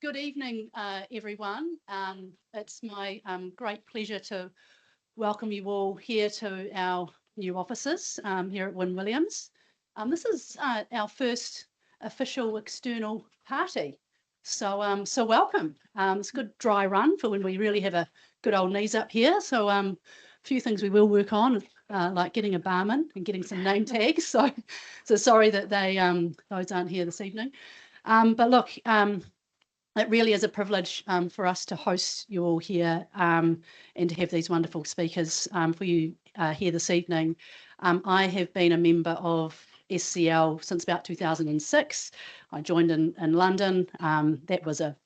Good evening, everyone. It's my great pleasure to welcome you all here to our new offices here at Wynne Williams. This is our first official external party, so welcome. It's a good dry run for when we really have a good old knees up here. So a few things we will work on, like getting a barman and getting some name tags. So sorry that those aren't here this evening. But look, it really is a privilege for us to host you all here and to have these wonderful speakers for you here this evening. I have been a member of SCL since about 2006. I joined in London. That was a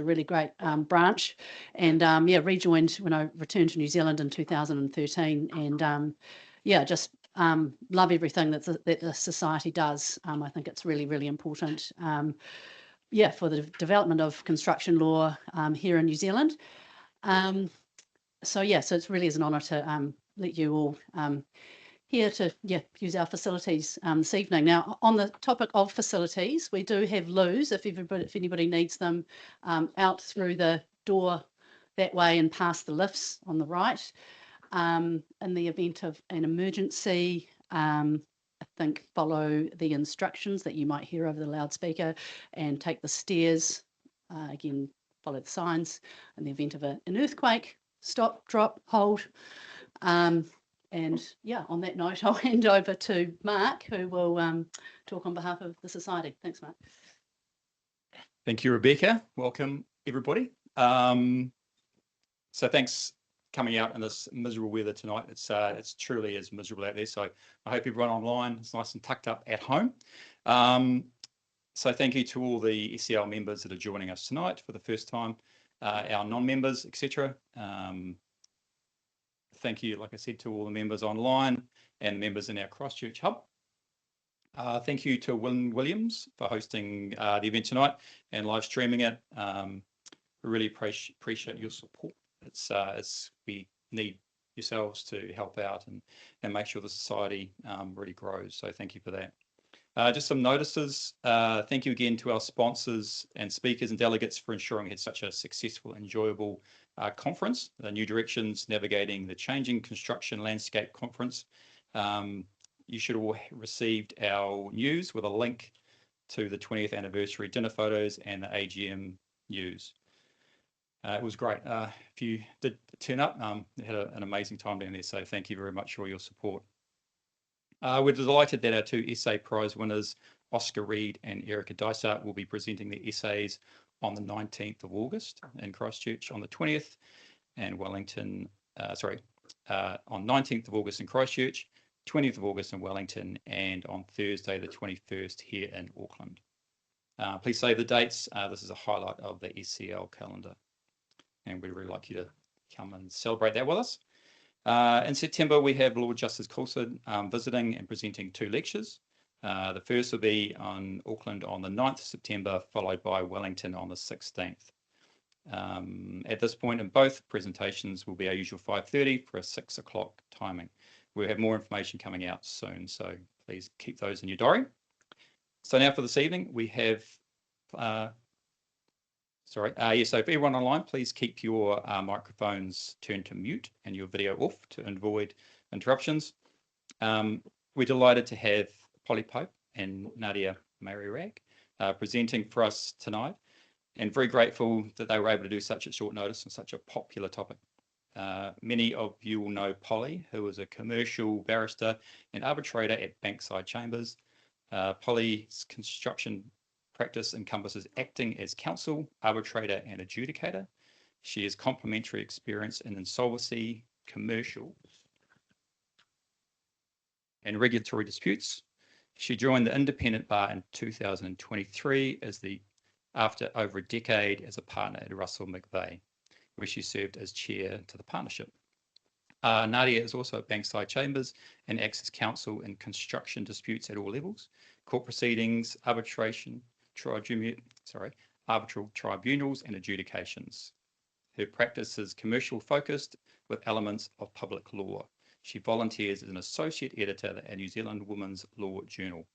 really great branch, and rejoined when I returned to New Zealand in 2013. And just love everything that the society does. I think it's really, really important. For the development of construction law here in New Zealand. So it really is an honour to let you all here to use our facilities this evening. Now, on the topic of facilities, we do have loos if anybody needs them out through the door that way and past the lifts on the right. In the event of an emergency, I think follow the instructions that you might hear over the loudspeaker and take the stairs. Again, follow the signs. In the event of an earthquake, stop, drop, hold. On that note, I'll hand over to Mark, who will talk on behalf of the Society. Thanks, Mark. Thank you, Rebecca. Welcome, everybody. So thanks coming out in this miserable weather tonight. It's truly is miserable out there. So I hope everyone online is nice and tucked up at home. So thank you to all the SCL members that are joining us tonight for the first time, our non-members, etc. Thank you, like I said, to all the members online and members in our Christchurch hub. Thank you to Wynne Williams for hosting the event tonight and live streaming it. We really appreciate your support. We need yourselves to help out and make sure the society really grows. So thank you for that. Just some notices. Thank you again to our sponsors and speakers and delegates for ensuring we had such a successful, enjoyable conference. The New Directions Navigating the Changing Construction Landscape Conference. You should all have received our news with a link to the 20th anniversary dinner photos and the AGM news. It was great. If you did turn up, had an amazing time down there. So thank you very much for your support. We're delighted that our two essay prize winners, Oscar Reid and Erica Dysart, will be presenting their essays on the 19th of August in Christchurch on the 20th, and Wellington, on 19th of August in Christchurch, 20th of August in Wellington, and on Thursday the 21st here in Auckland. Please save the dates. This is a highlight of the SCL calendar, and we'd really like you to come and celebrate that with us. In September, we have Lord Justice Coulson visiting and presenting two lectures. The first will be on Auckland on the 9th of September, followed by Wellington on the 16th. At this point in both presentations will be our usual 5:30 for a 6 o'clock timing. We'll have more information coming out soon, so please keep those in your diary. So now for this evening, we have so if everyone online, please keep your microphones turned to mute and your video off to avoid interruptions. We're delighted to have Polly Pope and Nadia Murray-Ragg presenting for us tonight, and very grateful that they were able to do such at short notice on such a popular topic. Many of you will know Polly, who is a commercial barrister and arbitrator at Bankside Chambers. Polly's construction practice encompasses acting as counsel, arbitrator, and adjudicator. She has complementary experience in insolvency, commercial, and regulatory disputes. She joined the independent bar in 2023 after over a decade as a partner at Russell McVeigh, where she served as chair to the partnership. Nadia is also at Bankside Chambers and acts as counsel in construction disputes at all levels, court proceedings, arbitral tribunals, and adjudications. Her practice is commercial focused with elements of public law. She volunteers as an associate editor at New Zealand Women's Law Journal.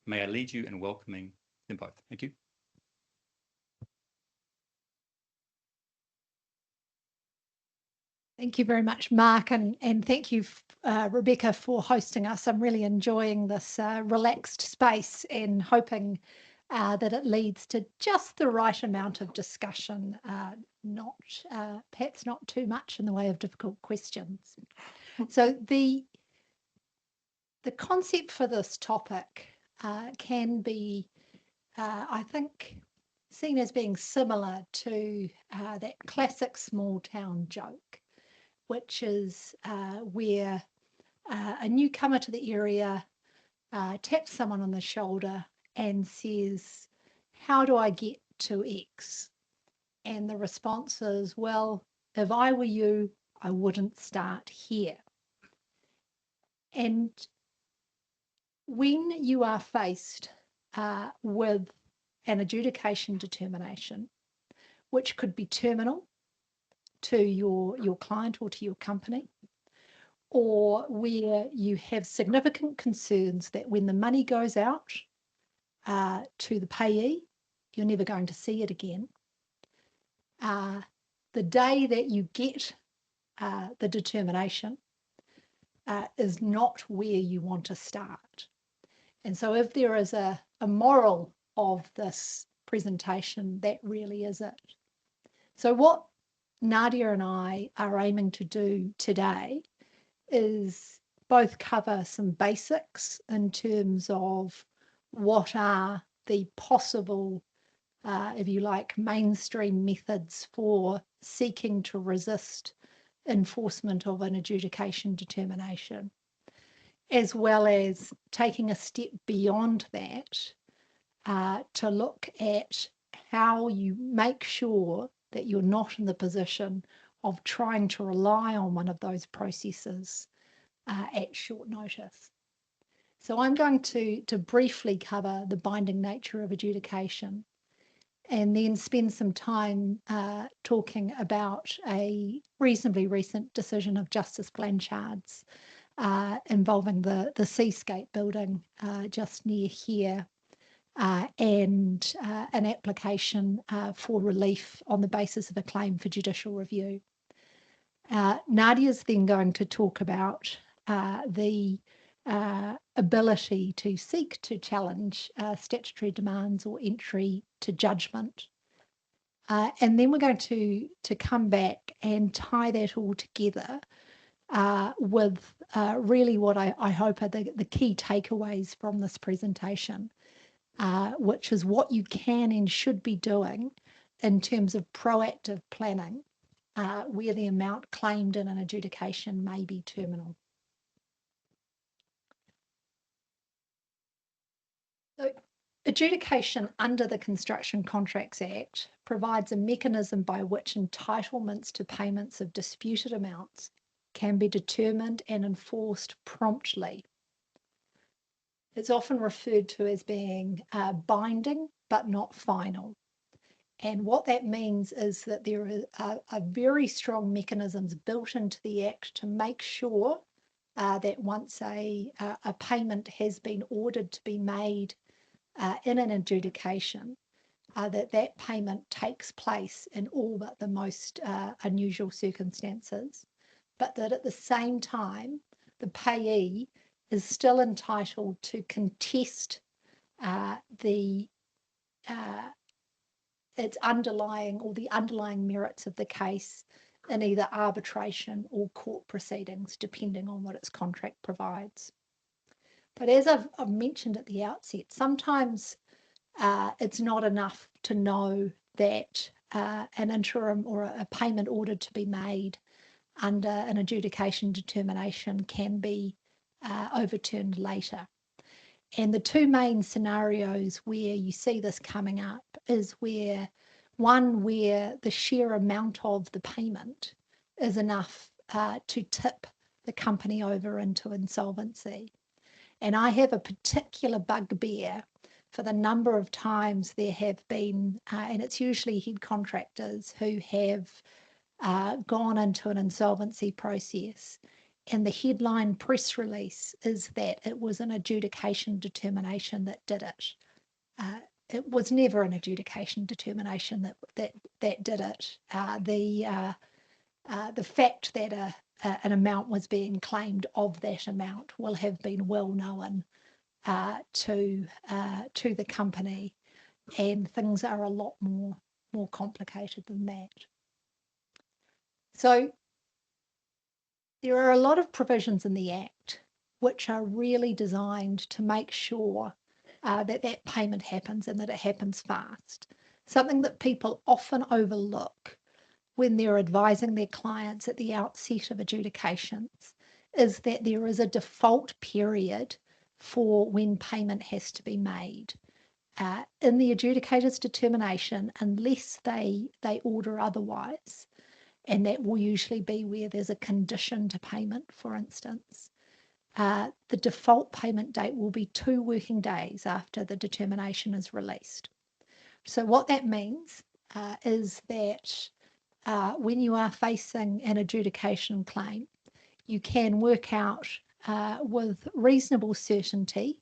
May I lead you in welcoming them both. Thank you. Thank you very much, Mark, and thank you, Rebecca, for hosting us. I'm really enjoying this relaxed space and hoping that it leads to just the right amount of discussion, not perhaps not too much in the way of difficult questions. So the concept for this topic can be, I think, seen as being similar to that classic small town joke, which is where a newcomer to the area taps someone on the shoulder and says, "How do I get to X?" And the response is, "Well, if I were you, I wouldn't start here." And when you are faced with an adjudication determination, which could be terminal to your client or to your company, or where you have significant concerns that when the money goes out to the payee, you're never going to see it again. The day that you get the determination is not where you want to start. And so if there is a moral of this presentation, that really is it. So what Nadia and I are aiming to do today is both cover some basics in terms of what are the possible, if you like, mainstream methods for seeking to resist enforcement of an adjudication determination, as well as taking a step beyond that to look at how you make sure that you're not in the position of trying to rely on one of those processes at short notice. So I'm going to briefly cover the binding nature of adjudication and then spend some time talking about a reasonably recent decision of Justice Blanchard's involving the Seascape building just near here and an application for relief on the basis of a claim for judicial review. Nadia's then going to talk about the ability to seek to challenge statutory demands or entry to judgment. And then we're going to come back and tie that all together with really what I hope are the key takeaways from this presentation, which is what you can and should be doing in terms of proactive planning where the amount claimed in an adjudication may be terminal. So, adjudication under the Construction Contracts Act provides a mechanism by which entitlements to payments of disputed amounts can be determined and enforced promptly. It's often referred to as being binding but not final. And what that means is that there are very strong mechanisms built into the Act to make sure that once a payment has been ordered to be made in an adjudication, that payment takes place in all but the most unusual circumstances, but that at the same time, the payee is still entitled to contest its underlying or the underlying merits of the case in either arbitration or court proceedings, depending on what its contract provides. But as I've mentioned at the outset, sometimes it's not enough to know that an interim or a payment ordered to be made under an adjudication determination can be overturned later. And the two main scenarios where you see this coming up is where the sheer amount of the payment is enough to tip the company over into insolvency. And I have a particular bugbear for the number of times there have been, and it's usually head contractors who have gone into an insolvency process. And the headline press release is that it was an adjudication determination that did it. It was never an adjudication determination that did it. the fact that an amount was being claimed of that amount will have been well known to the company, and things are a lot more complicated than that. So there are a lot of provisions in the Act which are really designed to make sure that payment happens and that it happens fast. Something that people often overlook when they're advising their clients at the outset of adjudications is that there is a default period for when payment has to be made. In the adjudicator's determination, unless they order otherwise, and that will usually be where there's a condition to payment, for instance, the default payment date will be 2 working days after the determination is released. So what that means is that when you are facing an adjudication claim, you can work out with reasonable certainty,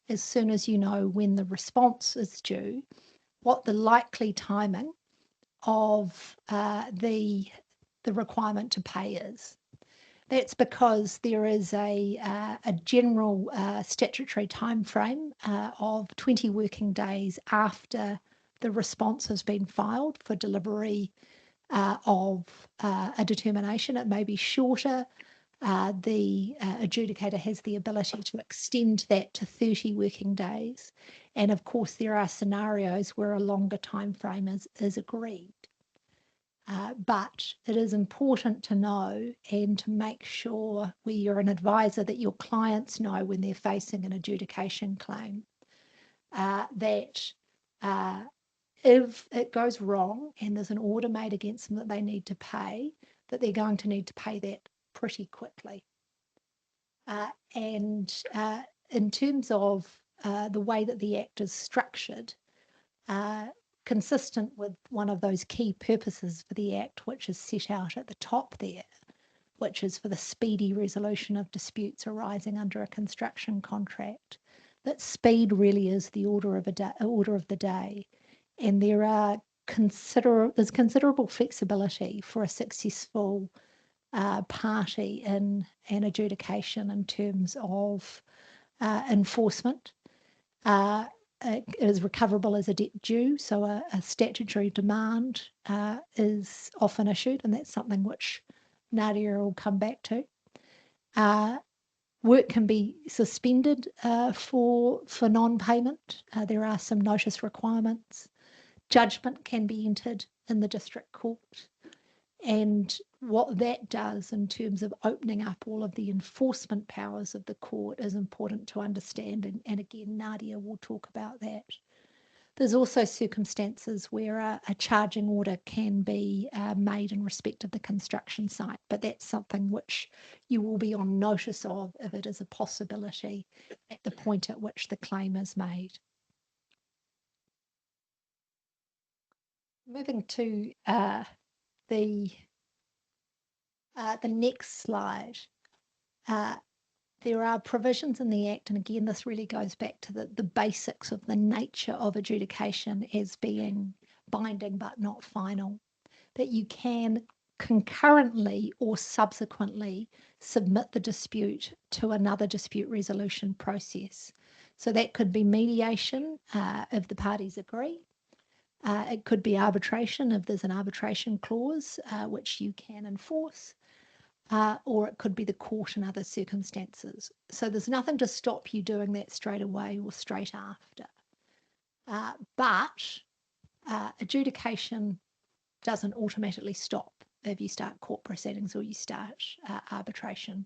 as soon as you know when the response is due, what the likely timing of the requirement to pay is. That's because there is a general statutory time frame of 20 working days after the response has been filed for delivery of a determination. It may be shorter. The adjudicator has the ability to extend that to 30 working days. And of course, there are scenarios where a longer time frame is agreed. But it is important to know and to make sure, where you're an advisor, that your clients know when they're facing an adjudication claim that if it goes wrong and there's an order made against them that they need to pay, that they're going to need to pay that pretty quickly. And in terms of the way that the Act is structured, consistent with one of those key purposes for the Act, which is set out at the top there, which is for the speedy resolution of disputes arising under a construction contract, that speed really is the order of the day. And there's considerable flexibility for a successful party in an adjudication in terms of enforcement. It is recoverable as a debt due, so a statutory demand is often issued, and that's something which Nadia will come back to. Work can be suspended for non-payment. There are some notice requirements. Judgment can be entered in the district court. And what that does in terms of opening up all of the enforcement powers of the court is important to understand. And again, Nadia will talk about that. There's also circumstances where a charging order can be made in respect of the construction site, but that's something which you will be on notice of if it is a possibility at the point at which the claim is made. Moving to the next slide, there are provisions in the Act, and again, this really goes back to the basics of the nature of adjudication as being binding but not final, that you can concurrently or subsequently submit the dispute to another dispute resolution process. So that could be mediation if the parties agree. It could be arbitration if there's an arbitration clause which you can enforce, or it could be the court in other circumstances. So there's nothing to stop you doing that straight away or straight after. But adjudication doesn't automatically stop if you start court proceedings or you start arbitration.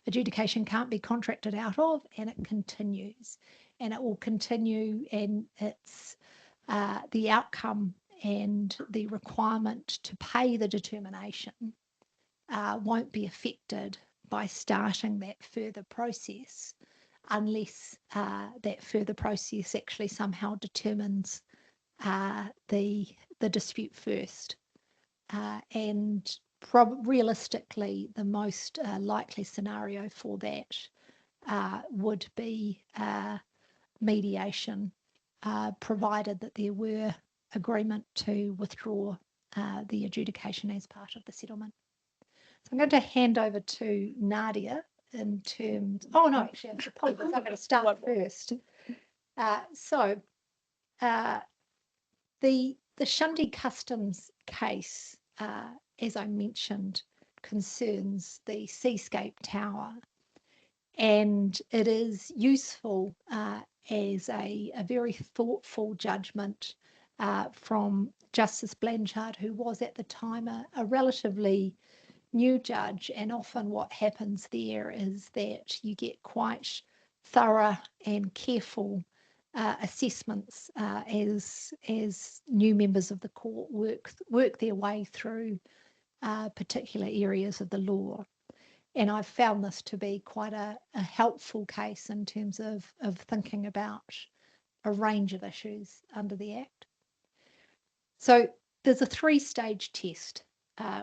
Adjudication can't be contracted out of, and it continues. And it will continue, and it's the outcome and the requirement to pay the determination won't be affected by starting that further process unless that further process actually somehow determines the dispute first. And realistically, the most likely scenario for that would be mediation, provided that there were agreement to withdraw the adjudication as part of the settlement. So I'm going to hand over to Nadia in terms. Oh no, actually, I'm going to start first. The Shundi Customs case, as I mentioned, concerns the Seascape Tower, and it is useful as a very thoughtful judgment from Justice Blanchard, who was at the time a relatively new judge. And often what happens there is that you get quite thorough and careful assessments as new members of the court work their way through particular areas of the law. And I've found this to be quite a helpful case in terms of thinking about a range of issues under the Act. So there's a 3-stage test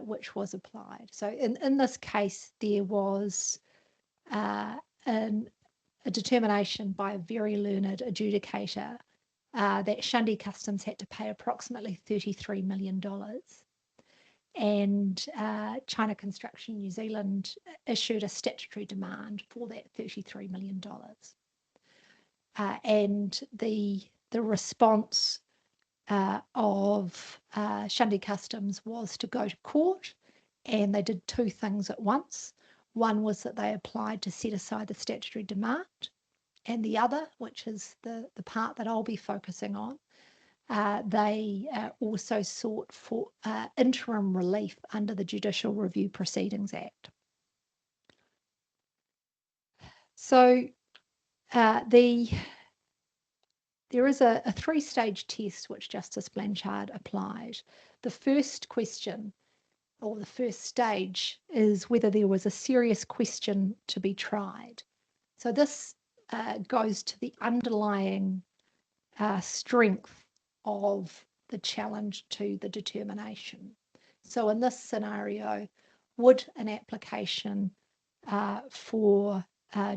which was applied. So in this case, there was a determination by a very learned adjudicator that Shundi Customs had to pay approximately $33 million. And China Construction New Zealand issued a statutory demand for that $33 million. And the response of Shundi Customs was to go to court, and they did 2 things at once. One was that they applied to set aside the statutory demand, and the other, which is the part that I'll be focusing on, they also sought for interim relief under the Judicial Review Proceedings Act. So there is a 3-stage test which Justice Blanchard applied. The first question, or the first stage, is whether there was a serious question to be tried. So this goes to the underlying strength of the challenge to the determination. So in this scenario, would an application for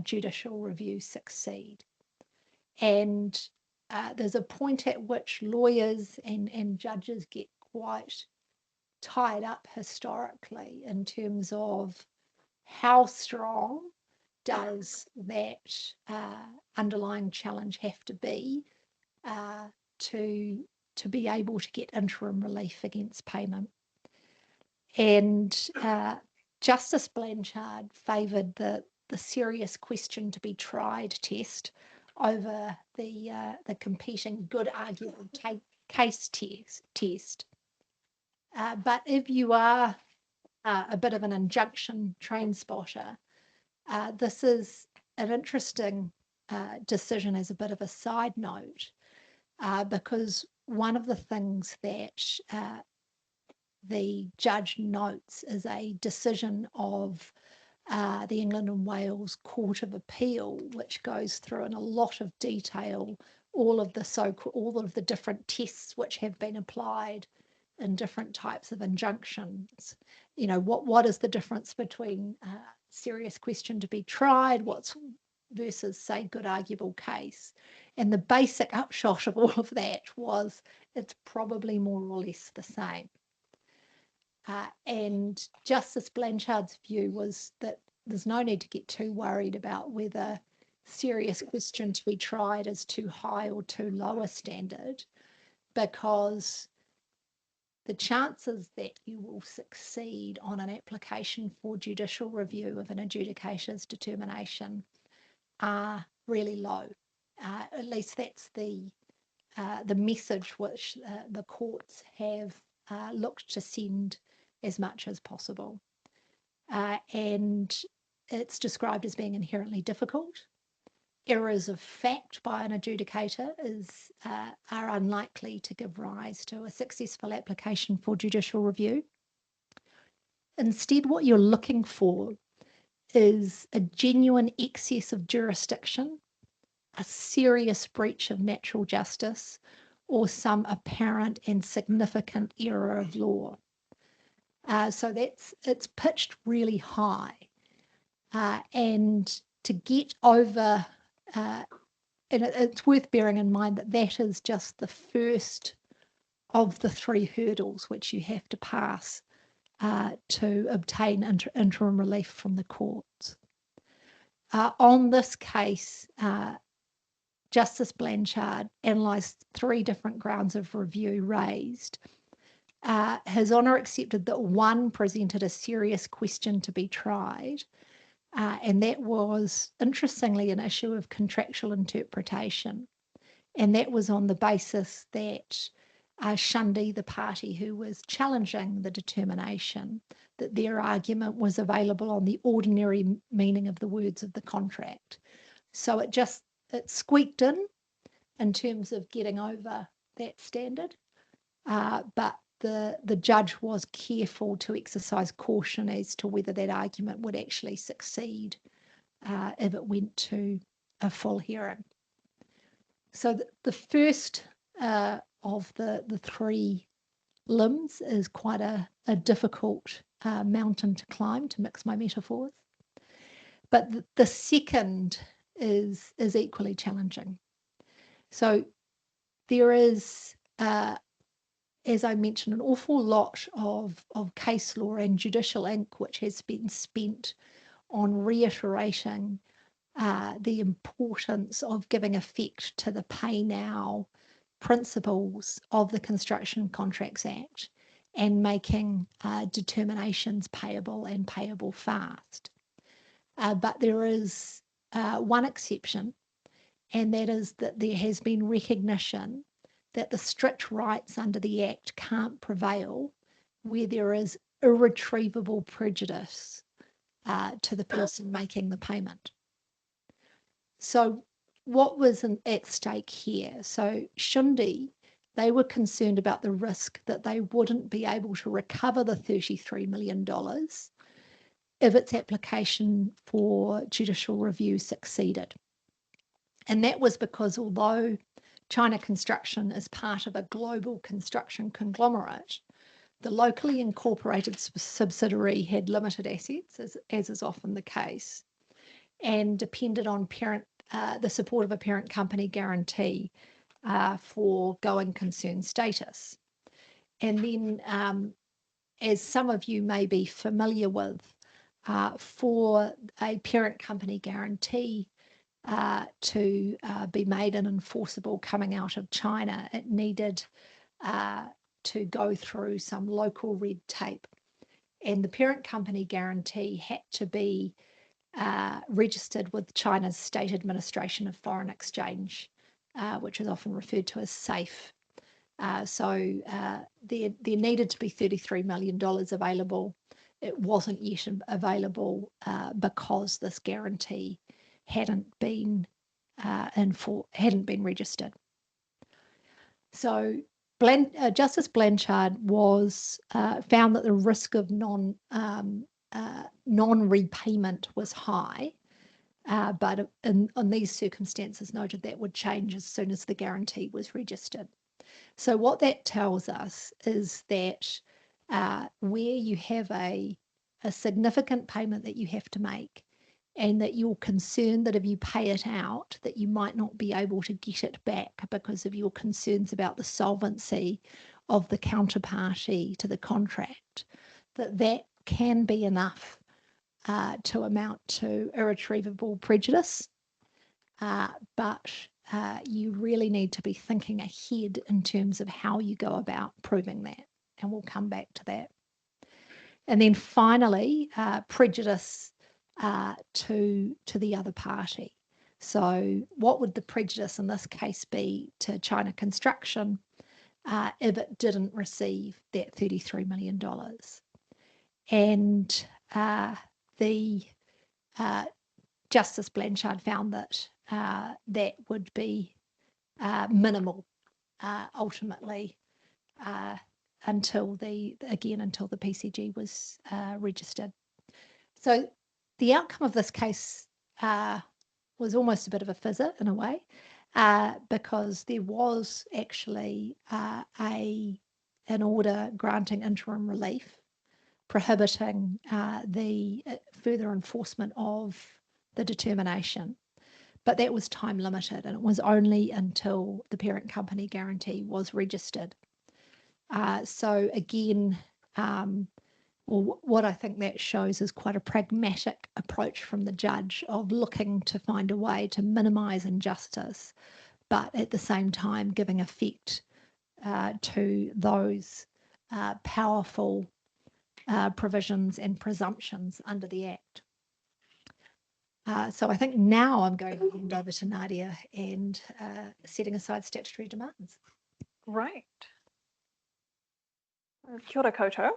judicial review succeed? And there's a point at which lawyers and judges get quite tied up historically in terms of how strong does that underlying challenge have to be to be able to get interim relief against payment. And Justice Blanchard favoured the serious question to be tried test over the competing good arguable case test. But if you are a bit of an injunction train spotter, this is an interesting decision as a bit of a side note, because one of the things that the judge notes is a decision of the England and Wales Court of Appeal, which goes through in a lot of detail all of the different tests which have been applied in different types of injunctions. You know, what is the difference between serious question to be tried, versus, say, good arguable case? And the basic upshot of all of that was it's probably more or less the same. And Justice Blanchard's view was that there's no need to get too worried about whether serious question to be tried is too high or too low a standard, because the chances that you will succeed on an application for judicial review of an adjudicator's determination are really low. At least that's the message which the courts have looked to send as much as possible. And it's described as being inherently difficult. Errors of fact by an adjudicator are unlikely to give rise to a successful application for judicial review. Instead, what you're looking for is a genuine excess of jurisdiction, a serious breach of natural justice, or some apparent and significant error of law. So it's pitched really high, and to get over, and it's worth bearing in mind that that is just the first of the 3 hurdles which you have to pass to obtain interim relief from the courts. On this case, Justice Blanchard analysed 3 different grounds of review raised. His Honour accepted that one presented a serious question to be tried, and that was, interestingly, an issue of contractual interpretation. And that was on the basis that Shundi, the party who was challenging the determination, that their argument was available on the ordinary meaning of the words of the contract. So it squeaked in terms of getting over that standard, but the judge was careful to exercise caution as to whether that argument would actually succeed if it went to a full hearing. So the first of the 3 limbs is quite a difficult mountain to climb, to mix my metaphors. But the second is equally challenging. So there is, as I mentioned, an awful lot of case law and judicial ink which has been spent on reiterating the importance of giving effect to the pay now principles of the Construction Contracts Act and making determinations payable and payable fast. But there is one exception, and that is that there has been recognition that the strict rights under the Act can't prevail where there is irretrievable prejudice to the person making the payment. So what was at stake here? So Shundi, they were concerned about the risk that they wouldn't be able to recover the $33 million if its application for judicial review succeeded. And that was because although China Construction is part of a global construction conglomerate, the locally incorporated subsidiary had limited assets, as is often the case, and depended on the support of a parent company guarantee for going concern status. And then, as some of you may be familiar with, for a parent company guarantee to be made and enforceable coming out of China, it needed to go through some local red tape. And the parent company guarantee had to be registered with China's State Administration of Foreign Exchange, which is often referred to as SAFE. So there needed to be $33 million available. It wasn't yet available because this guarantee hadn't been registered. So Justice Blanchard was found that the risk of non-repayment was high, but on these circumstances noted that would change as soon as the guarantee was registered. So what that tells us is that where you have a significant payment that you have to make, and that you're concerned that if you pay it out, that you might not be able to get it back because of your concerns about the solvency of the counterparty to the contract, that can be enough to amount to irretrievable prejudice. But you really need to be thinking ahead in terms of how you go about proving that. And we'll come back to that. And then finally, prejudice to the other party. So what would the prejudice in this case be to China Construction if it didn't receive that $33 million? And the Justice Blanchard found that that would be minimal ultimately until the PCG was registered. So the outcome of this case was almost a bit of a fizzer in a way, because there was actually an order granting interim relief prohibiting the further enforcement of the determination. But that was time limited, and it was only until the parent company guarantee was registered. So again, Well, what I think that shows is quite a pragmatic approach from the judge of looking to find a way to minimise injustice, but at the same time giving effect to those powerful provisions and presumptions under the Act. So I think now I'm going to hand over to Nadia and setting aside statutory demands. Great. Kia ora koutou.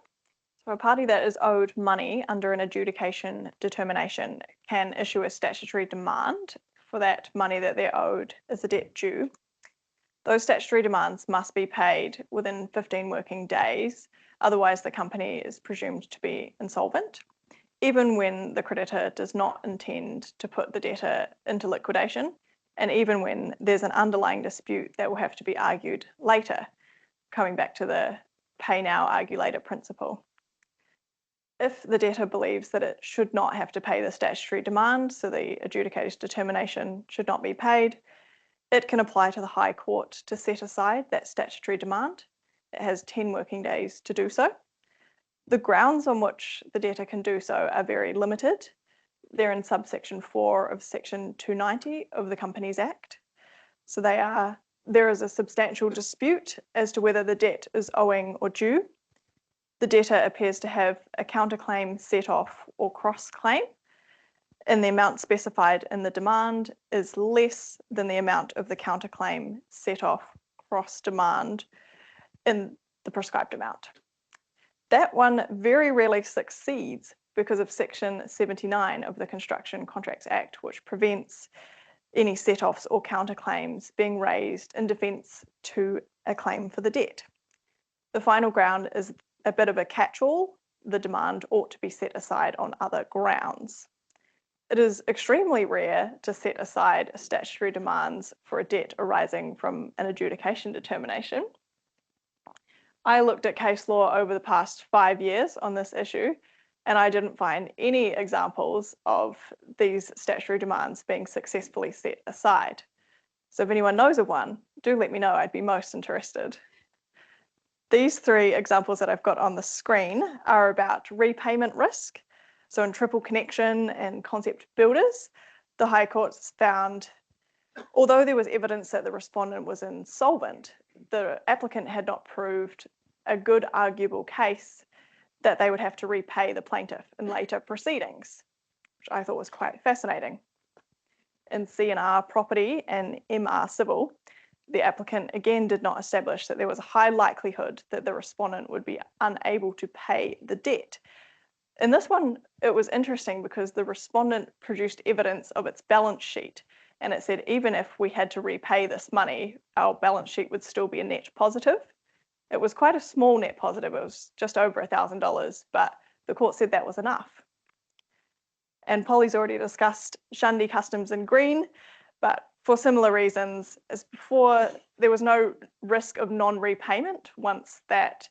So a party that is owed money under an adjudication determination can issue a statutory demand for that money that they're owed as a debt due. Those statutory demands must be paid within 15 working days, otherwise the company is presumed to be insolvent, even when the creditor does not intend to put the debtor into liquidation, and even when there's an underlying dispute that will have to be argued later, coming back to the pay now, argue later principle. If the debtor believes that it should not have to pay the statutory demand, so the adjudicator's determination should not be paid, it can apply to the High Court to set aside that statutory demand. It has 10 working days to do so. The grounds on which the debtor can do so are very limited. They're in subsection 4 of section 290 of the Companies Act. So they are, there is a substantial dispute as to whether the debt is owing or due. The debtor appears to have a counterclaim set off or cross-claim, and the amount specified in the demand is less than the amount of the counterclaim set off cross-demand in the prescribed amount. That one very rarely succeeds because of section 79 of the Construction Contracts Act, which prevents any set-offs or counterclaims being raised in defence to a claim for the debt. The final ground is a bit of a catch-all. The demand ought to be set aside on other grounds. It is extremely rare to set aside statutory demands for a debt arising from an adjudication determination. I looked at case law over the past 5 years on this issue, and I didn't find any examples of these statutory demands being successfully set aside. So if anyone knows of one, do let me know, I'd be most interested. These 3 examples that I've got on the screen are about repayment risk. So in Triple Connection and Concept Builders, the High Courts found, although there was evidence that the respondent was insolvent, the applicant had not proved a good arguable case that they would have to repay the plaintiff in later proceedings, which I thought was quite fascinating. In C&R Property and MR Civil, the applicant again did not establish that there was a high likelihood that the respondent would be unable to pay the debt. In this one, it was interesting because the respondent produced evidence of its balance sheet, and it said even if we had to repay this money, our balance sheet would still be a net positive. It was quite a small net positive, it was just over $1,000, but the court said that was enough. And Polly's already discussed Shundi Customs in green, but for similar reasons as before, there was no risk of non-repayment once that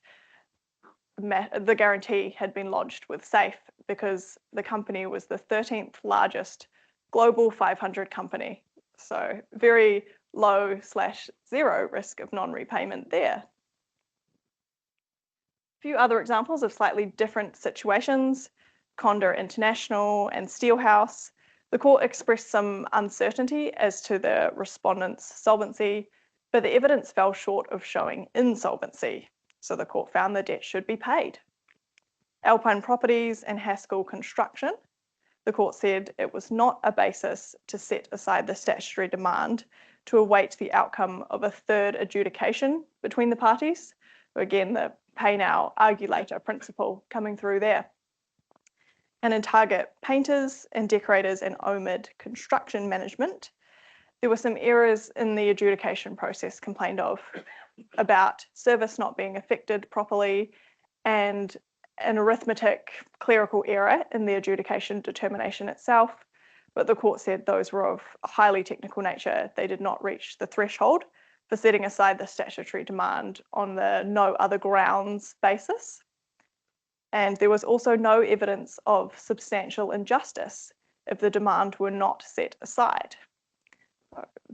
the guarantee had been lodged with SAFE, because the company was the 13th largest global 500 company. So very low/0 risk of non-repayment there. A few other examples of slightly different situations. Conda International and Steelhouse. The court expressed some uncertainty as to the respondent's solvency, but the evidence fell short of showing insolvency. So the court found the debt should be paid. Alpine Properties and Haskell Construction. The court said it was not a basis to set aside the statutory demand to await the outcome of a third adjudication between the parties. Again, the pay now, argue later principle coming through there. And in Target Painters and Decorators and OMID Construction Management, there were some errors in the adjudication process complained of about service not being affected properly and an arithmetic clerical error in the adjudication determination itself, but the court said those were of a highly technical nature. They did not reach the threshold for setting aside the statutory demand on the no other grounds basis. And there was also no evidence of substantial injustice if the demand were not set aside.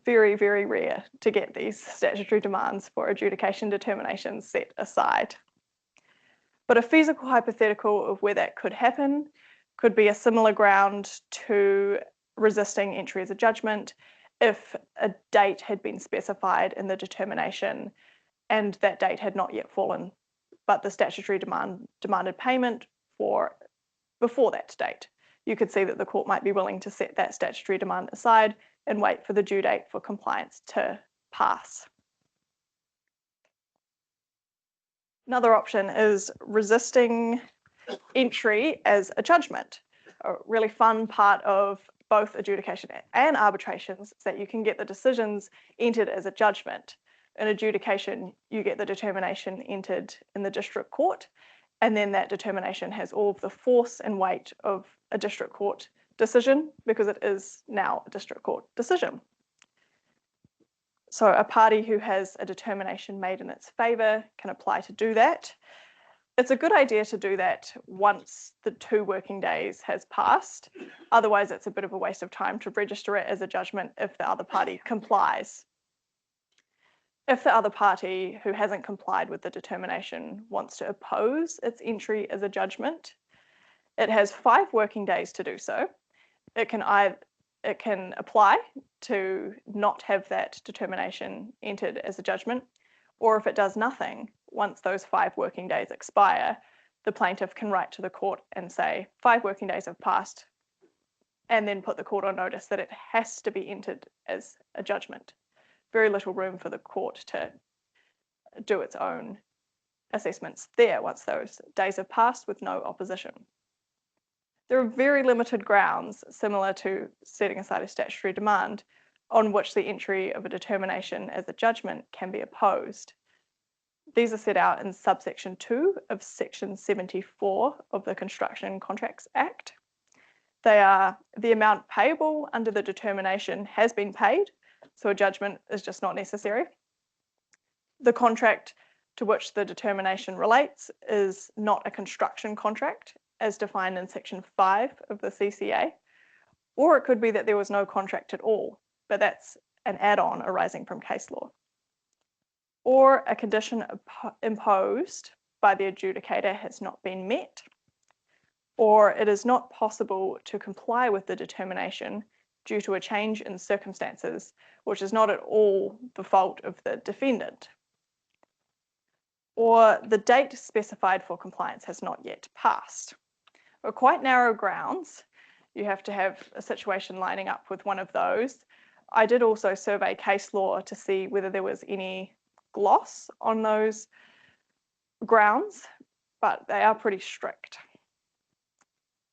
Very, very rare to get these statutory demands for adjudication determinations set aside. But a feasible hypothetical of where that could happen could be a similar ground to resisting entry as a judgment if a date had been specified in the determination and that date had not yet fallen, but the statutory demanded payment for before that date. You could see that the court might be willing to set that statutory demand aside and wait for the due date for compliance to pass. Another option is resisting entry as a judgment. A really fun part of both adjudication and arbitrations is that you can get the decisions entered as a judgment. In adjudication, you get the determination entered in the district court, and then that determination has all of the force and weight of a district court decision because it is now a district court decision. So a party who has a determination made in its favour can apply to do that. It's a good idea to do that once the 2 working days has passed. Otherwise, it's a bit of a waste of time to register it as a judgment if the other party complies. If the other party who hasn't complied with the determination wants to oppose its entry as a judgment, it has 5 working days to do so. It can apply to not have that determination entered as a judgment, or if it does nothing, once those 5 working days expire, the plaintiff can write to the court and say 5 working days have passed, and then put the court on notice that it has to be entered as a judgment. Very little room for the court to do its own assessments there once those days have passed with no opposition. There are very limited grounds, similar to setting aside a statutory demand, on which the entry of a determination as a judgment can be opposed. These are set out in subsection 2 of section 74 of the Construction Contracts Act. They are the amount payable under the determination has been paid, so a judgment is just not necessary. The contract to which the determination relates is not a construction contract, as defined in section 5 of the CCA, or it could be that there was no contract at all, but that's an add-on arising from case law. Or a condition imposed by the adjudicator has not been met, or it is not possible to comply with the determination due to a change in circumstances, which is not at all the fault of the defendant. Or the date specified for compliance has not yet passed. For quite narrow grounds, you have to have a situation lining up with one of those. I did also survey case law to see whether there was any gloss on those grounds, but they are pretty strict.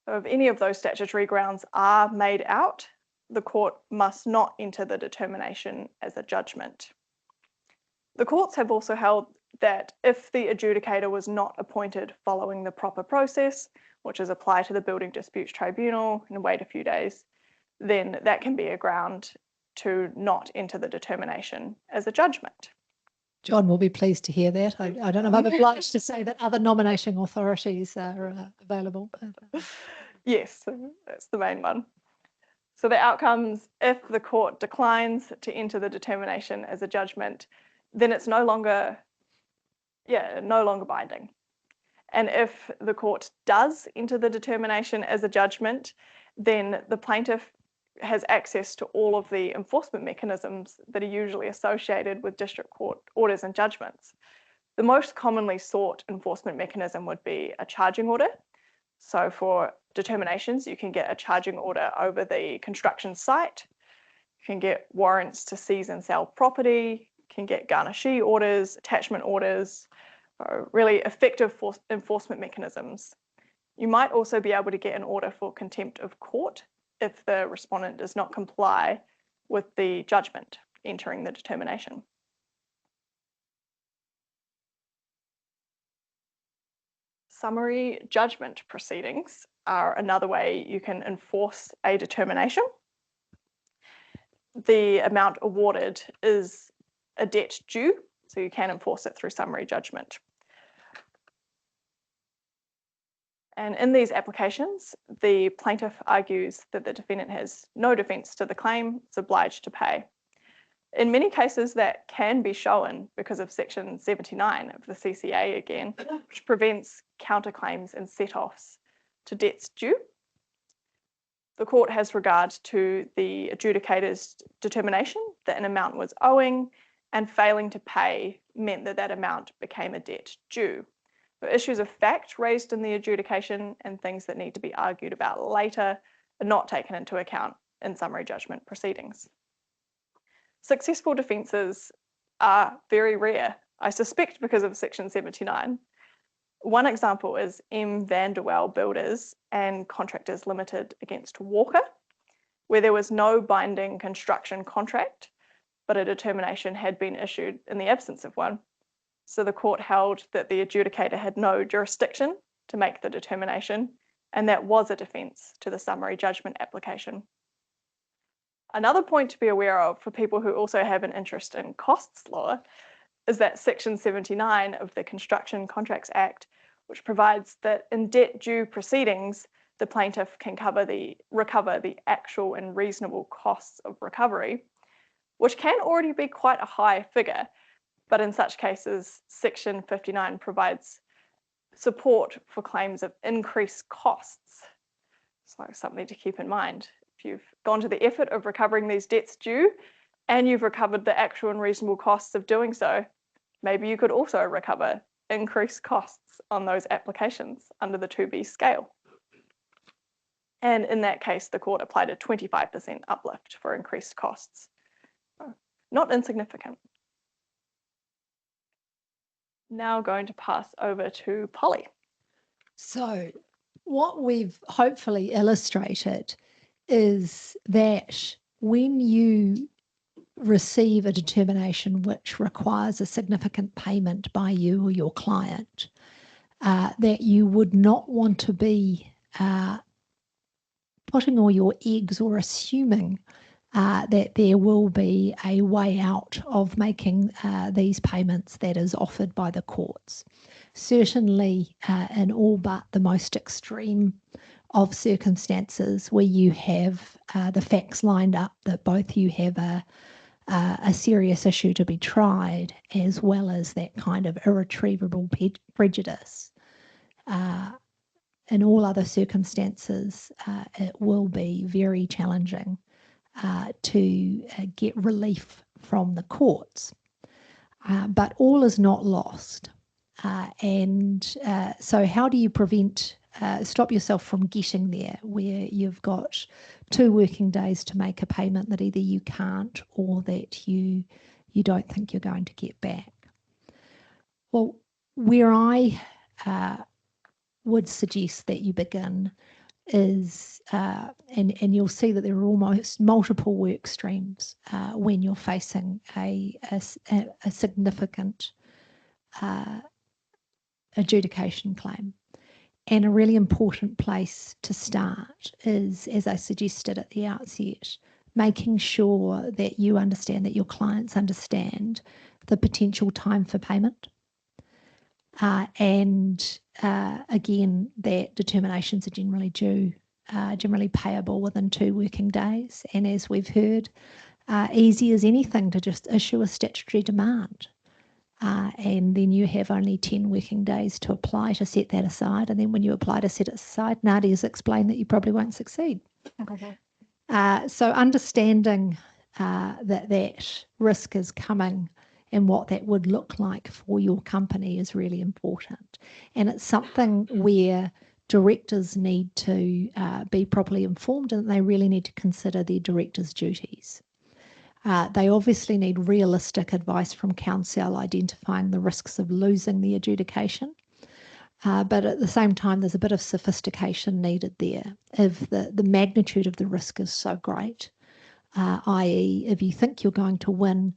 So if any of those statutory grounds are made out, the court must not enter the determination as a judgment. The courts have also held that if the adjudicator was not appointed following the proper process, which is apply to the Building Disputes Tribunal and wait a few days, then that can be a ground to not enter the determination as a judgment. John will be pleased to hear that. I don't know if I'm obliged to say that other nominating authorities are available. Yes, that's the main one. So the outcomes, if the court declines to enter the determination as a judgment, then it's no longer binding. And if the court does enter the determination as a judgment, then the plaintiff has access to all of the enforcement mechanisms that are usually associated with district court orders and judgments. The most commonly sought enforcement mechanism would be a charging order. So for determinations, you can get a charging order over the construction site. You can get warrants to seize and sell property. You can get garnishee orders, attachment orders, really effective enforcement mechanisms. You might also be able to get an order for contempt of court if the respondent does not comply with the judgment entering the determination. Summary judgment proceedings are another way you can enforce a determination. The amount awarded is a debt due, so you can enforce it through summary judgment. And in these applications, the plaintiff argues that the defendant has no defence to the claim, is obliged to pay. In many cases, that can be shown because of Section 79 of the CCA again, which prevents counterclaims and set-offs to debts due. The court has regard to the adjudicator's determination that an amount was owing, and failing to pay meant that that amount became a debt due. For issues of fact raised in the adjudication and things that need to be argued about later are not taken into account in summary judgment proceedings. Successful defences are very rare, I suspect because of Section 79. One example is M. Vanderwell Builders and Contractors Limited against Walker, where there was no binding construction contract, but a determination had been issued in the absence of one. So the court held that the adjudicator had no jurisdiction to make the determination, and that was a defence to the summary judgment application. Another point to be aware of for people who also have an interest in costs law is that Section 79 of the Construction Contracts Act, which provides that in debt due proceedings, the plaintiff can recover the actual and reasonable costs of recovery, which can already be quite a high figure. But in such cases, Section 59 provides support for claims of increased costs. So something to keep in mind. If you've gone to the effort of recovering these debts due and you've recovered the actual and reasonable costs of doing so, maybe you could also recover increased costs on those applications under the 2B scale. And in that case, the court applied a 25% uplift for increased costs. Not insignificant. Now going to pass over to Polly. So what we've hopefully illustrated is that when you receive a determination which requires a significant payment by you or your client, that you would not want to be putting all your eggs or assuming that there will be a way out of making these payments that is offered by the courts. Certainly in all but the most extreme of circumstances where you have the facts lined up that both you have a serious issue to be tried, as well as that kind of irretrievable prejudice. In all other circumstances, it will be very challenging to get relief from the courts. But all is not lost. So how do you stop yourself from getting there where you've got 2 working days to make a payment that either you can't or that you don't think you're going to get back? Well, where I would suggest that you begin is, and you'll see that there are almost multiple work streams when you're facing a significant adjudication claim. And a really important place to start is, as I suggested at the outset, making sure that you understand, that your clients understand the potential time for payment. Again, that determinations are generally due, generally payable within 2 working days. And as we've heard, easy as anything to just issue a statutory demand. And then you have only 10 working days to apply to set that aside. And then when you apply to set it aside, Nadia's explained that you probably won't succeed. Okay. So understanding that risk is coming and what that would look like for your company is really important. And it's something where directors need to be properly informed, and they really need to consider their directors' duties. They obviously need realistic advice from counsel identifying the risks of losing the adjudication. But at the same time, there's a bit of sophistication needed there. If the magnitude of the risk is so great, i.e. if you think you're going to win,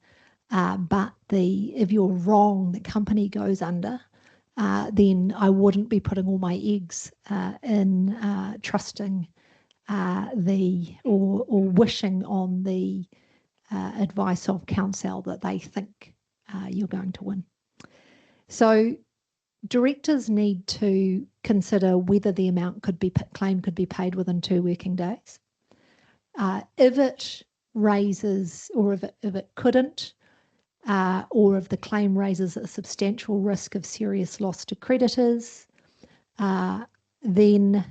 but if you're wrong, the company goes under, then I wouldn't be putting all my eggs in trusting or wishing on the advice of counsel that they think you're going to win. So directors need to consider whether the amount claim could be paid within 2 working days. If it raises, or if it couldn't, or if the claim raises a substantial risk of serious loss to creditors, then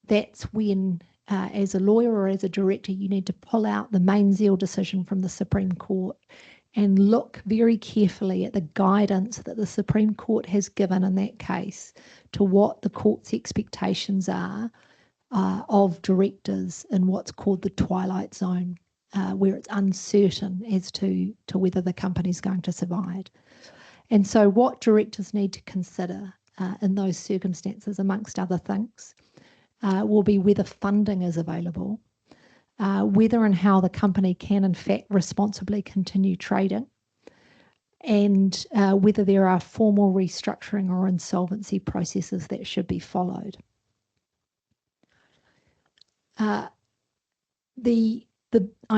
that's when, as a lawyer or as a director, you need to pull out the main SCL decision from the Supreme Court and look very carefully at the guidance that the Supreme Court has given in that case to what the court's expectations are of directors in what's called the twilight zone, where it's uncertain as to whether the company's going to survive. And so what directors need to consider in those circumstances, amongst other things, will be whether funding is available, whether and how the company can in fact responsibly continue trading, and whether there are formal restructuring or insolvency processes that should be followed. I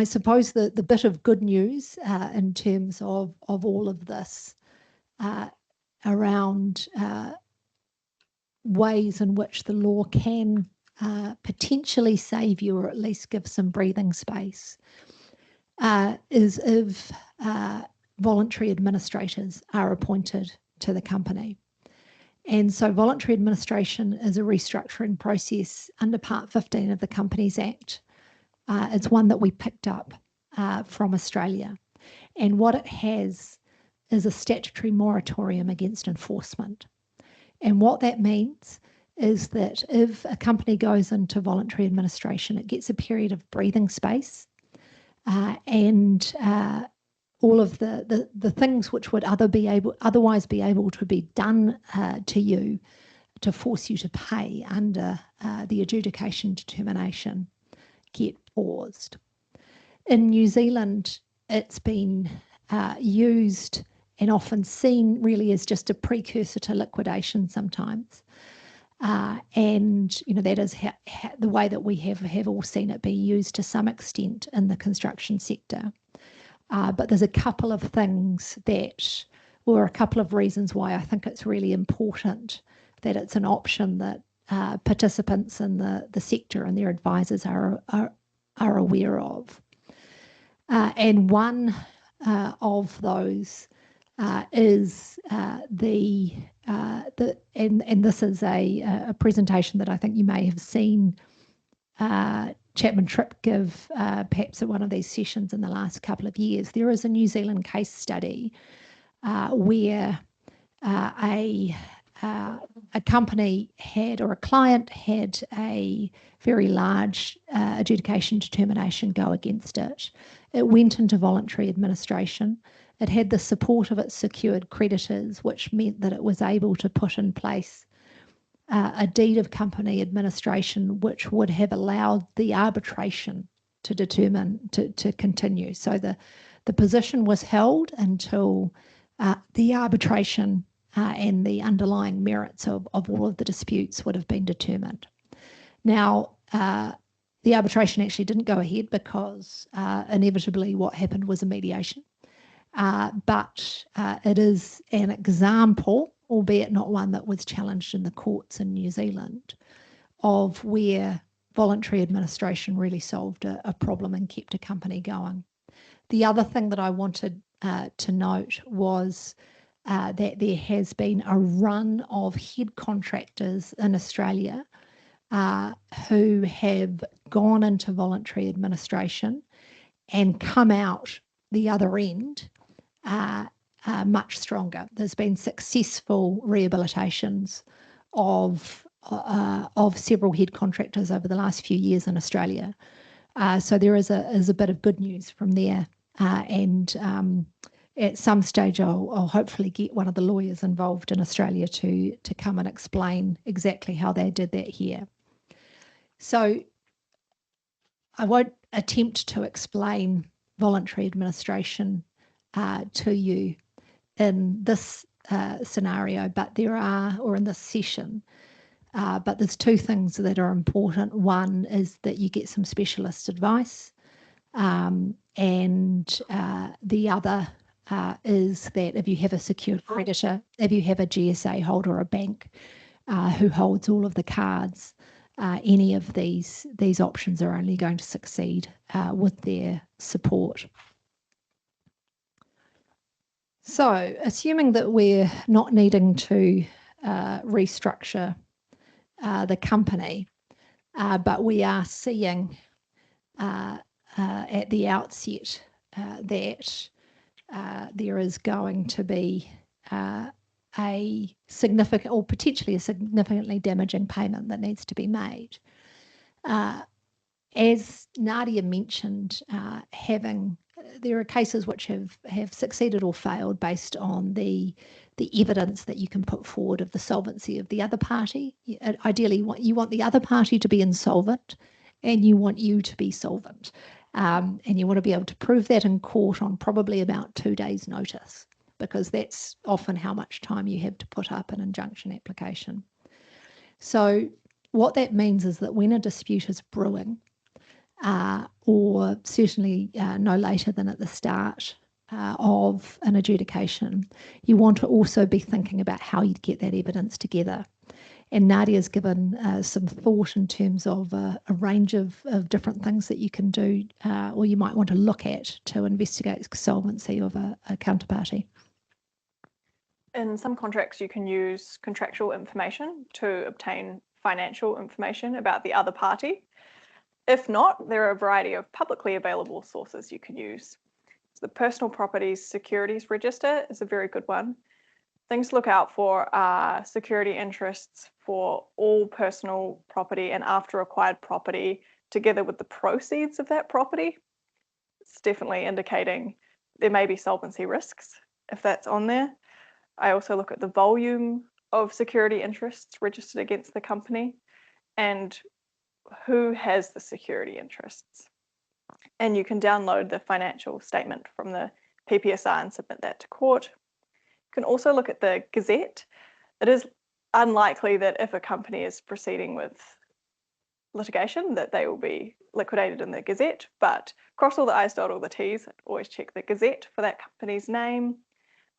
suppose the bit of good news in terms of all of this around ways in which the law can potentially save you, or at least give some breathing space, is if voluntary administrators are appointed to the company. And so voluntary administration is a restructuring process under Part 15 of the Companies Act. It's one that we picked up from Australia. And what it has is a statutory moratorium against enforcement. And what that means is that if a company goes into voluntary administration, it gets a period of breathing space, and all of the things which would otherwise be able to be done to you to force you to pay under the adjudication determination get paused. In New Zealand, it's been used and often seen really as just a precursor to liquidation sometimes. And that is the way that we have all seen it be used to some extent in the construction sector. But there's a couple of things or a couple of reasons why I think it's really important that it's an option that participants in the sector and their advisors are aware of. And one of those is and this is a presentation that I think you may have seen Chapman Tripp give perhaps at one of these sessions in the last couple of years. There is a New Zealand case study where a company had, or a client had, a very large adjudication determination go against it. It went into voluntary administration. It had the support of its secured creditors, which meant that it was able to put in place a deed of company administration, which would have allowed the arbitration to continue. So the position was held until the arbitration and the underlying merits of all of the disputes would have been determined. Now, the arbitration actually didn't go ahead because inevitably what happened was a mediation. But it is an example, albeit not one that was challenged in the courts in New Zealand, of where voluntary administration really solved a problem and kept a company going. The other thing that I wanted to note was that there has been a run of head contractors in Australia who have gone into voluntary administration and come out the other end much stronger. There's been successful rehabilitations of several head contractors over the last few years in Australia. So there is a bit of good news from there. And at some stage, I'll hopefully get one of the lawyers involved in Australia to come and explain exactly how they did that here. So I won't attempt to explain voluntary administration to you in this scenario, but there are, or in this session, but there's two things that are important. One is that you get some specialist advice, and the other is that if you have a secured creditor, if you have a GSA holder or a bank who holds all of the cards, any of these options are only going to succeed with their support. So, assuming that we're not needing to restructure the company, but we are seeing at the outset that there is going to be a significant, or potentially a significantly damaging payment that needs to be made. As Nadia mentioned, there are cases which have succeeded or failed based on the evidence that you can put forward of the solvency of the other party. Ideally, you want the other party to be insolvent, and you want you to be solvent. And you want to be able to prove that in court on probably about 2 days' notice, because that's often how much time you have to put up an injunction application. So what that means is that when a dispute is brewing, or certainly no later than at the start of an adjudication, you want to also be thinking about how you'd get that evidence together. And Nadia's given some thought in terms of a range of different things that you can do, or you might want to look at to investigate solvency of a counterparty. In some contracts, you can use contractual information to obtain financial information about the other party. If not, there are a variety of publicly available sources you can use. So the Personal Properties Securities Register is a very good one. Things to look out for are security interests for all personal property and after acquired property, together with the proceeds of that property. It's definitely indicating there may be solvency risks if that's on there. I also look at the volume of security interests registered against the company and who has the security interests. And you can download the financial statement from the PPSR and submit that to court. You can also look at the Gazette. It is unlikely that if a company is proceeding with litigation that they will be liquidated in the Gazette, but cross all the I's, dot all the T's. Always check the Gazette for that company's name.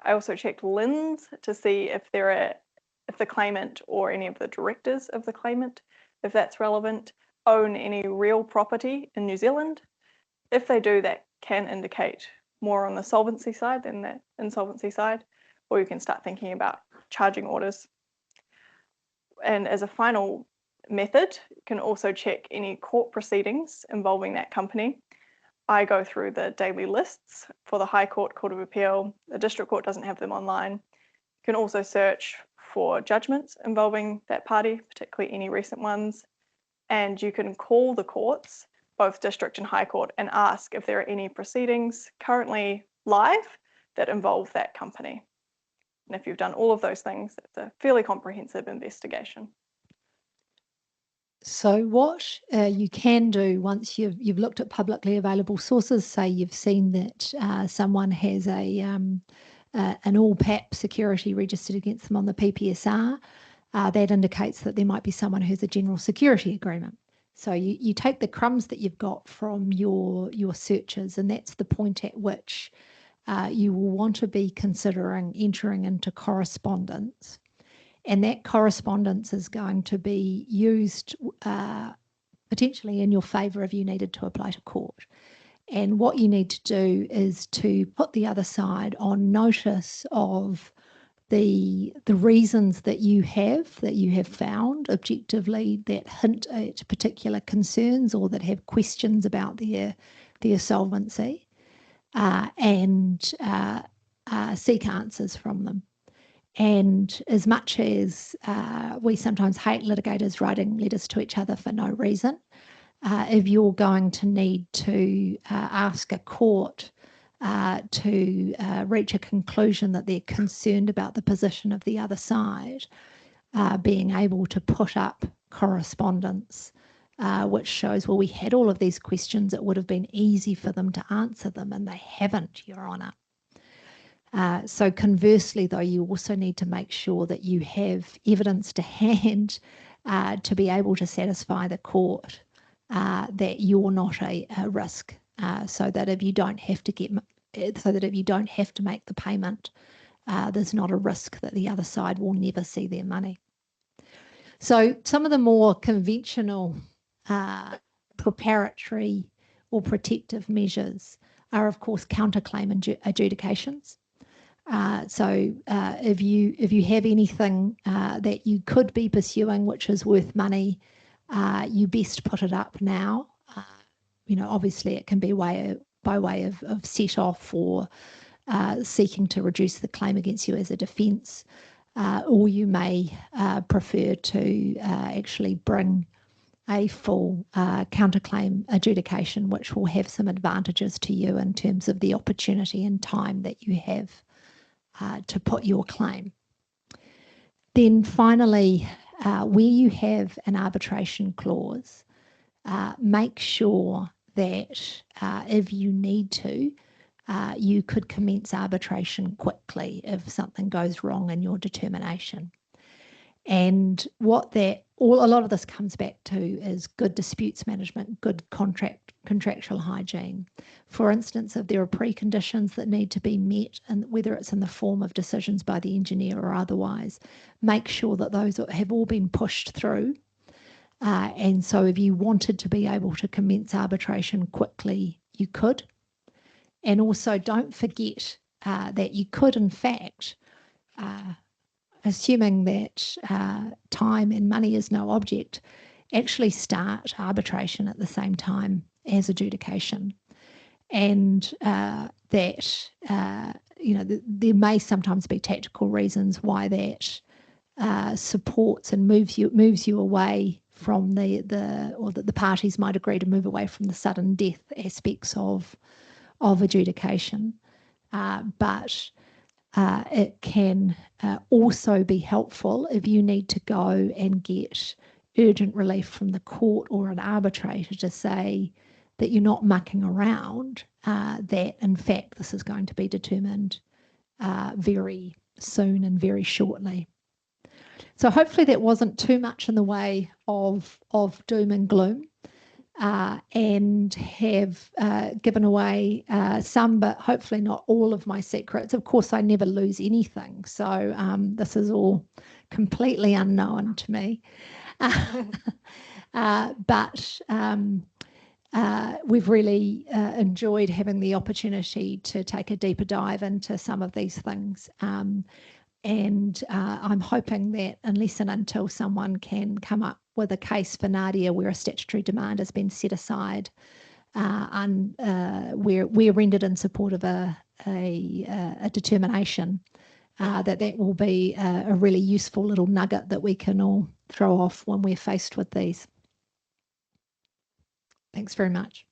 I also checked LINs to see if the claimant or any of the directors of the claimant, if that's relevant, own any real property in New Zealand. If they do, that can indicate more on the solvency side than the insolvency side, or you can start thinking about charging orders. And as a final method, you can also check any court proceedings involving that company. I go through the daily lists for the High Court, Court of Appeal. The District Court doesn't have them online. You can also search for judgments involving that party, particularly any recent ones. And you can call the courts, both District and High Court, and ask if there are any proceedings currently live that involve that company. And if you've done all of those things, it's a fairly comprehensive investigation. So what you can do once you've looked at publicly available sources, say you've seen that someone has an all-PAP security registered against them on the PPSR, that indicates that there might be someone who has a general security agreement. So you take the crumbs that you've got from your searches, and that's the point at which you will want to be considering entering into correspondence. And that correspondence is going to be used potentially in your favour if you needed to apply to court. And what you need to do is to put the other side on notice of the reasons that you have found objectively that hint at particular concerns or that have questions about their solvency, and seek answers from them. And as much as we sometimes hate litigators writing letters to each other for no reason, if you're going to need to ask a court to reach a conclusion that they're concerned about the position of the other side, being able to put up correspondence which shows, well, we had all of these questions, it would have been easy for them to answer them, and they haven't, Your Honour. So conversely, though, you also need to make sure that you have evidence to hand to be able to satisfy the court that you're not a risk, so that if you don't have to make the payment, there's not a risk that the other side will never see their money. So some of the more conventional preparatory or protective measures are, of course, counterclaim adjudications. So if you have anything that you could be pursuing which is worth money, you best put it up now. Obviously it can be by way of set off or seeking to reduce the claim against you as a defence, or you may prefer to actually bring a full counterclaim adjudication, which will have some advantages to you in terms of the opportunity and time that you have to put your claim. Then finally, where you have an arbitration clause, make sure that if you need to, you could commence arbitration quickly if something goes wrong in your determination. And what a lot of this comes back to is good disputes management, good contractual hygiene. For instance, if there are preconditions that need to be met, and whether it's in the form of decisions by the engineer or otherwise, make sure that those have all been pushed through. And so if you wanted to be able to commence arbitration quickly, you could. And also don't forget that you could, in fact, assuming that time and money is no object, actually start arbitration at the same time as adjudication. And that, there may sometimes be tactical reasons why that supports and moves you away from the parties might agree to move away from the sudden death aspects of adjudication. But it can also be helpful if you need to go and get urgent relief from the court or an arbitrator to say that you're not mucking around, that in fact this is going to be determined very soon and very shortly. So hopefully that wasn't too much in the way of doom and gloom. And have given away some, but hopefully not all of my secrets. Of course, I never lose anything, so this is all completely unknown to me. But we've really enjoyed having the opportunity to take a deeper dive into some of these things. And I'm hoping that unless and until someone can come up with a case for Nadia where a statutory demand has been set aside, and we're rendered in support of a determination, that will be a really useful little nugget that we can all throw off when we're faced with these. Thanks very much.